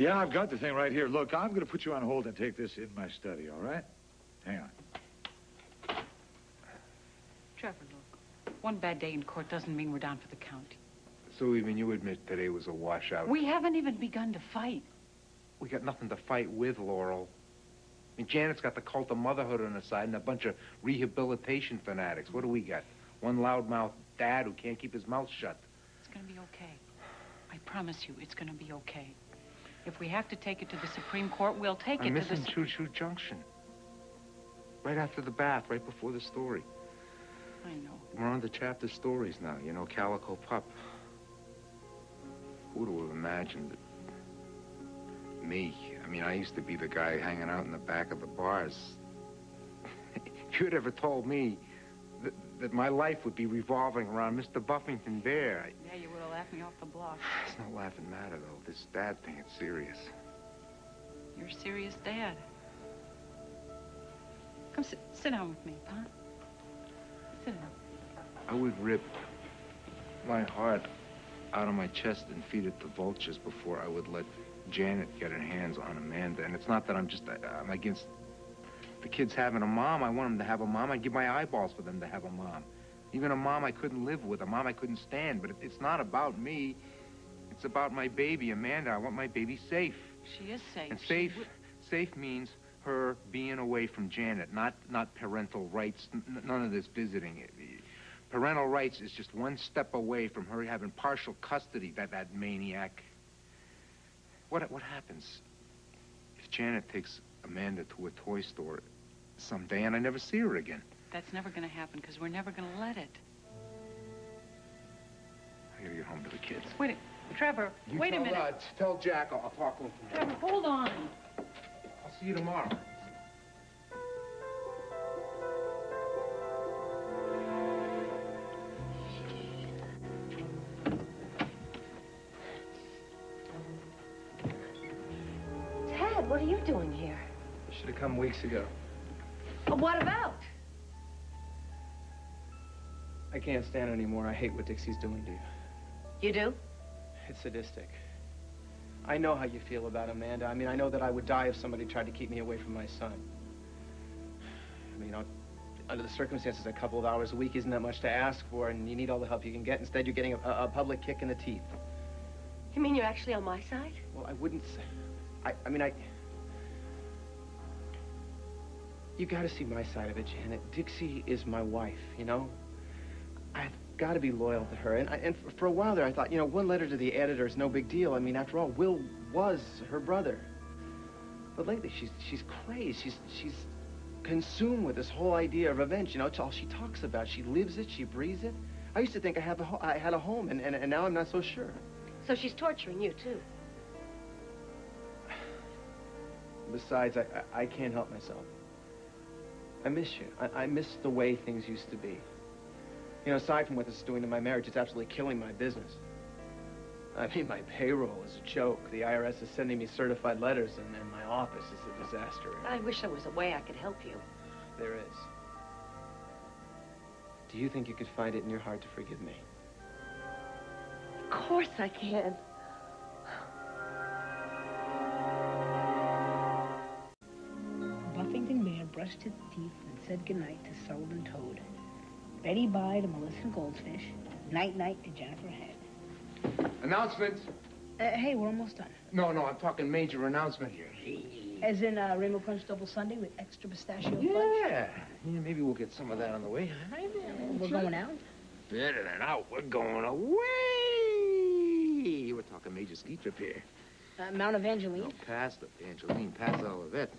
Yeah, I've got the thing right here. Look, I'm going to put you on hold and take this in my study, all right? Hang on. Trevor, look. One bad day in court doesn't mean we're down for the count. So even you admit today was a washout? We haven't even begun to fight. We got nothing to fight with, Laurel. I mean, Janet's got the cult of motherhood on her side and a bunch of rehabilitation fanatics. What do we got? One loudmouth dad who can't keep his mouth shut. It's gonna be okay. I promise you, it's gonna be okay. If we have to take it to the Supreme Court, we'll take it to the... I'm missing Choo Choo Junction. Right after the bath, right before the story. I know. We're on the chapter stories now, you know, Calico Pup. Who would have imagined that me? I mean, I used to be the guy hanging out in the back of the bars. If you'd ever told me that my life would be revolving around Mr. Buffington Bear. Yeah, you would have laughed me off the block. It's no laughing matter, though. This dad thing, it's serious. You're a serious dad. Come sit down with me, huh? Sit down. I would rip my heart out of my chest and feed it to vultures before I would let Janet get her hands on Amanda. And it's not that I'm against the kids having a mom. I want them to have a mom. I'd give my eyeballs for them to have a mom. Even a mom I couldn't live with, a mom I couldn't stand. But it's not about me. It's about my baby, Amanda. I want my baby safe. She is safe. And safe means her being away from Janet, not parental rights, none of this visiting. Parental rights is just one step away from her having partial custody, that maniac. What happens if Janet takes Amanda to a toy store someday and I never see her again? That's never going to happen because we're never going to let it. I gotta get home to the kids. Wait, Trevor, wait a minute. Tell Jack I'll talk to him tomorrow. Trevor, hold on. I'll see you tomorrow. Ted, what are you doing here? Should have come weeks ago. What about? I can't stand it anymore. I hate what Dixie's doing to you. You do? It's sadistic. I know how you feel about Amanda. I mean, I know that I would die if somebody tried to keep me away from my son. I mean, under the circumstances, a couple of hours a week isn't that much to ask for, and you need all the help you can get. Instead, you're getting a public kick in the teeth. You mean you're actually on my side? Well, I wouldn't say... You gotta see my side of it, Janet. Dixie is my wife, you know? I've got to be loyal to her. And for a while there, I thought, you know, one letter to the editor is no big deal. I mean, after all, Will was her brother. But lately, she's crazed. She's consumed with this whole idea of revenge. You know, it's all she talks about. She lives it. She breathes it. I used to think I had a home, and now I'm not so sure. So she's torturing you, too. Besides, I can't help myself. I miss you. I miss the way things used to be. You know, aside from what this is doing to my marriage, it's absolutely killing my business. I mean, my payroll is a joke. The IRS is sending me certified letters, and my office is a disaster. I wish there was a way I could help you. There is. Do you think you could find it in your heart to forgive me? Of course I can. Buffington Bear brushed his teeth and said goodnight to Sullivan Toad. Betty bye to Melissa Goldfish. Night-night to Jennifer Head. Announcement. Hey, we're almost done. No, I'm talking major announcement here. As in Rainbow Crunch Double Sundae with extra pistachio fudge? Yeah, maybe we'll get some of that on the way. We're going out? Better than out. We're going away. We're talking major ski trip here. Mount Evangeline? No, past Evangeline, past Olivet.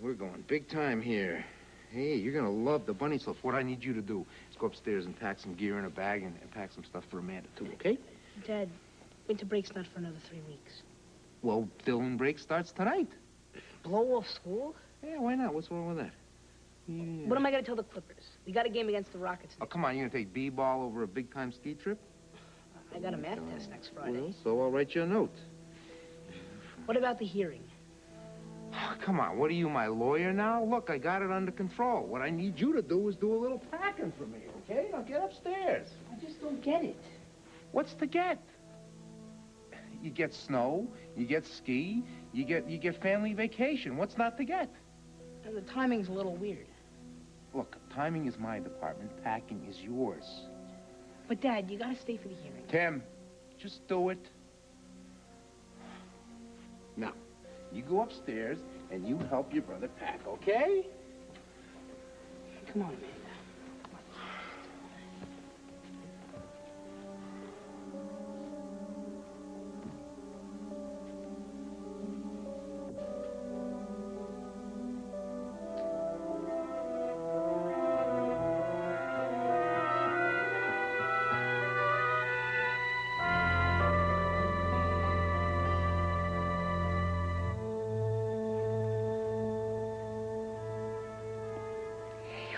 We're going big time here. Hey, you're going to love the bunny slope. What I need you to do is go upstairs and pack some gear in a bag and pack some stuff for Amanda, too, okay? Dad, winter break's not for another 3 weeks. Well, Dillon break starts tonight. Blow off school? Yeah, why not? What's wrong with that? Yeah. What am I going to tell the Clippers? We got a game against the Rockets. Oh, come on. You're going to take B-ball over a big-time ski trip? I got a math test next Friday. Well, so I'll write you a note. What about the hearing? Oh, come on, what are you, my lawyer now? Look, I got it under control. What I need you to do is do a little packing for me, okay? Now get upstairs. I just don't get it. What's to get? You get snow, you get ski, you get family vacation. What's not to get? The timing's a little weird. Look, timing is my department. Packing is yours. But, Dad, you gotta stay for the hearing. Tim, just do it. Now, you go upstairs and you help your brother pack, okay? Come on, Amanda.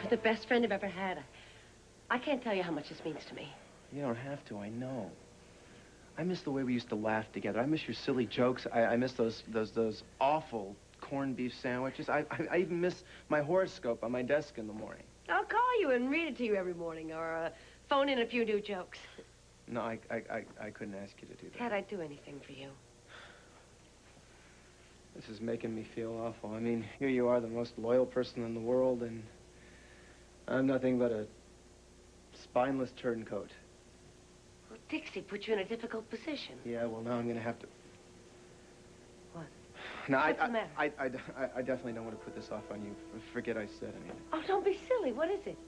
The best friend I've ever had. I can't tell you how much this means to me. You don't have to, I know. I miss the way we used to laugh together. I miss your silly jokes. I miss those awful corned beef sandwiches. I even miss my horoscope on my desk in the morning. I'll call you and read it to you every morning, or phone in a few new jokes. No, I couldn't ask you to do that. Cat, I'd do anything for you. This is making me feel awful. I mean, here you are, the most loyal person in the world, and I'm nothing but a spineless turncoat. Well, Dixie put you in a difficult position. Yeah, well, now I'm gonna have to... What? No, What's the matter? I definitely don't want to put this off on you. Forget I said anything. Oh, don't be silly. What is it?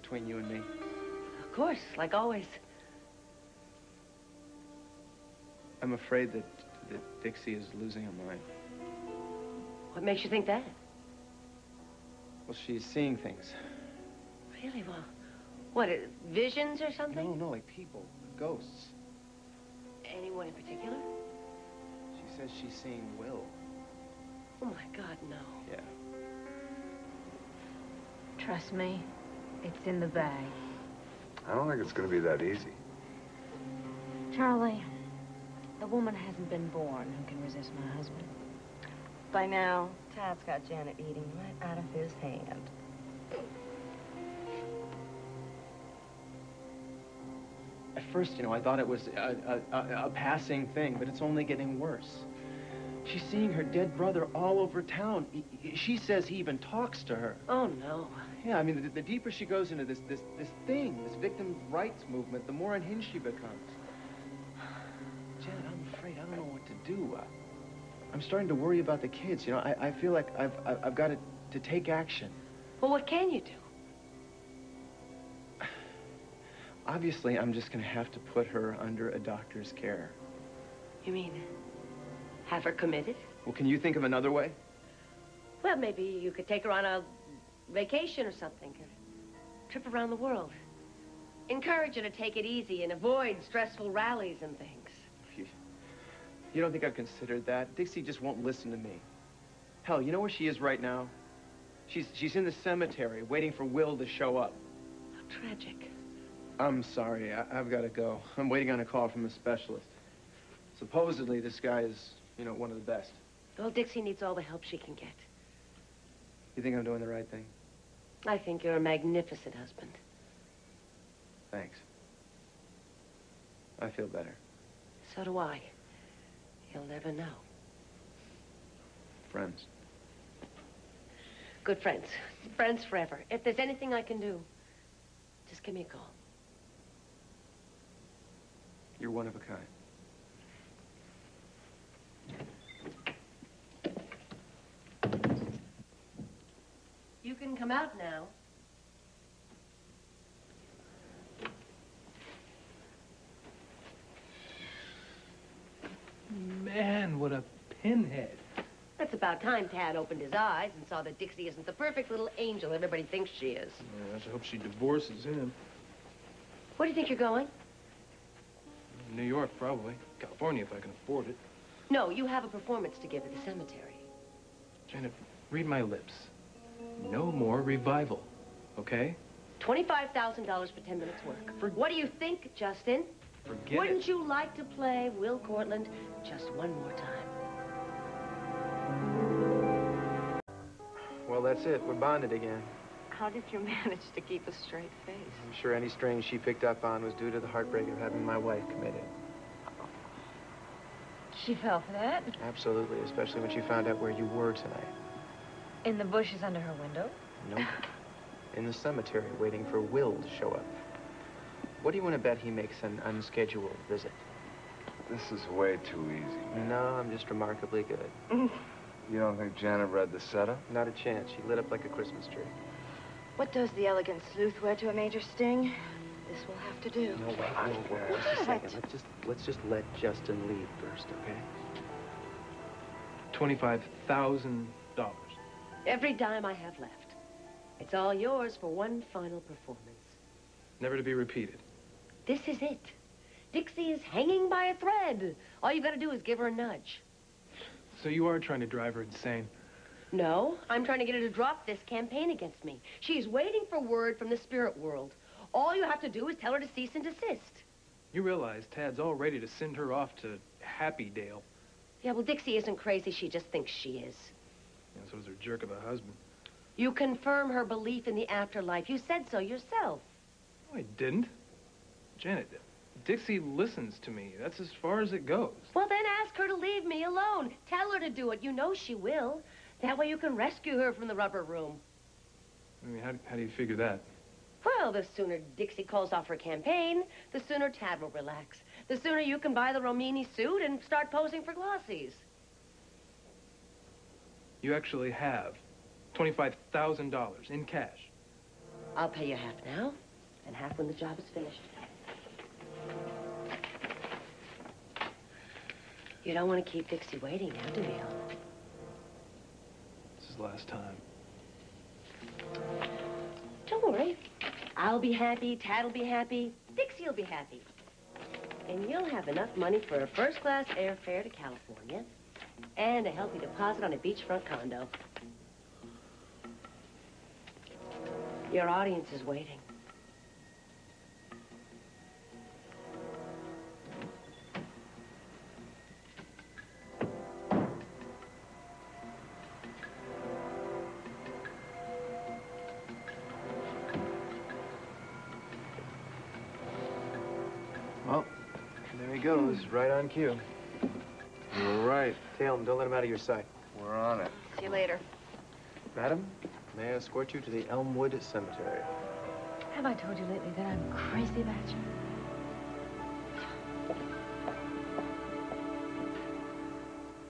Between you and me. Of course, like always. I'm afraid that Dixie is losing her mind. What makes you think that? Well, she's seeing things. Really? Well, what, visions or something? No, like people, ghosts. Anyone in particular? She says she's seeing Will. Oh, my God, no. Yeah. Trust me, it's in the bag. I don't think it's going to be that easy. Charlie, a woman hasn't been born who can resist my husband. By now, Tad's got Janet eating right out of his hand. At first, you know, I thought it was a passing thing, but it's only getting worse. She's seeing her dead brother all over town. She says he even talks to her. Oh, no. Yeah, I mean, the deeper she goes into this thing, this victim rights movement, the more unhinged she becomes. Janet, I'm afraid I don't know what to do. I'm starting to worry about the kids. You know, I feel like I've got to take action. Well, what can you do? Obviously, I'm just going to have to put her under a doctor's care. You mean have her committed? Well, can you think of another way? Well, maybe you could take her on a vacation or something. A trip around the world. Encourage her to take it easy and avoid stressful rallies and things. You don't think I've considered that? Dixie just won't listen to me. Hell, you know where she is right now? She's in the cemetery, waiting for Will to show up. How tragic. I'm sorry, I've got to go. I'm waiting on a call from a specialist. Supposedly, this guy is, you know, one of the best. Well, Dixie needs all the help she can get. You think I'm doing the right thing? I think you're a magnificent husband. Thanks. I feel better. So do I. You'll never know. Friends. Good friends. Friends forever. If there's anything I can do, just give me a call. You're one of a kind. You can come out now. Man, what a pinhead. It's about time Tad opened his eyes and saw that Dixie isn't the perfect little angel everybody thinks she is. Yeah, I hope she divorces him. Where do you think you're going? New York, probably. California, if I can afford it. No, you have a performance to give at the cemetery. Janet, read my lips. No more revival, okay? $25,000 for 10 minutes work. What do you think, Justin? Forget Wouldn't it. you like to play Will Cortland just one more time? Well, that's it. We're bonded again. How did you manage to keep a straight face? I'm sure any strain she picked up on was due to the heartbreak of having my wife committed. she fell for that. Absolutely, especially when she found out where you were tonight. In the bushes under her window? Nope. In the cemetery, waiting for Will to show up. What do you want to bet he makes an unscheduled visit? This is way too easy. No, I'm just remarkably good. You don't think Janet read the setup? Not a chance. She lit up like a Christmas tree. What does the elegant sleuth wear to a major sting? This will have to do. No, wait, whoa, just a second. Let's just let Justin lead first, okay? $25,000. Every dime I have left. It's all yours for one final performance. Never to be repeated. This is it. Dixie is hanging by a thread. All you gotta do is give her a nudge. So you are trying to drive her insane. No, I'm trying to get her to drop this campaign against me. She's waiting for word from the spirit world. All you have to do is tell her to cease and desist. You realize Tad's all ready to send her off to Happy Dale. Yeah, well, Dixie isn't crazy. She just thinks she is. And so's her jerk of a husband. You confirm her belief in the afterlife. You said so yourself. No, I didn't. Janet, Dixie listens to me. That's as far as it goes. Well, then ask her to leave me alone. Tell her to do it. You know she will. That way you can rescue her from the rubber room. I mean, how do you figure that? Well, the sooner Dixie calls off her campaign, the sooner Tad will relax. The sooner you can buy the Romini suit and start posing for glossies. You actually have $25,000 in cash. I'll pay you half now, and half when the job is finished. You don't want to keep Dixie waiting now, do you? This is the last time. Don't worry. I'll be happy, Tad'll be happy, Dixie'll be happy. And you'll have enough money for a first-class airfare to California and a healthy deposit on a beachfront condo. Your audience is waiting. Well, there he goes, right on cue. You were right. Tail him, don't let him out of your sight. We're on it. See you later. Madam, may I escort you to the Elmwood Cemetery? Have I told you lately that I'm crazy about you?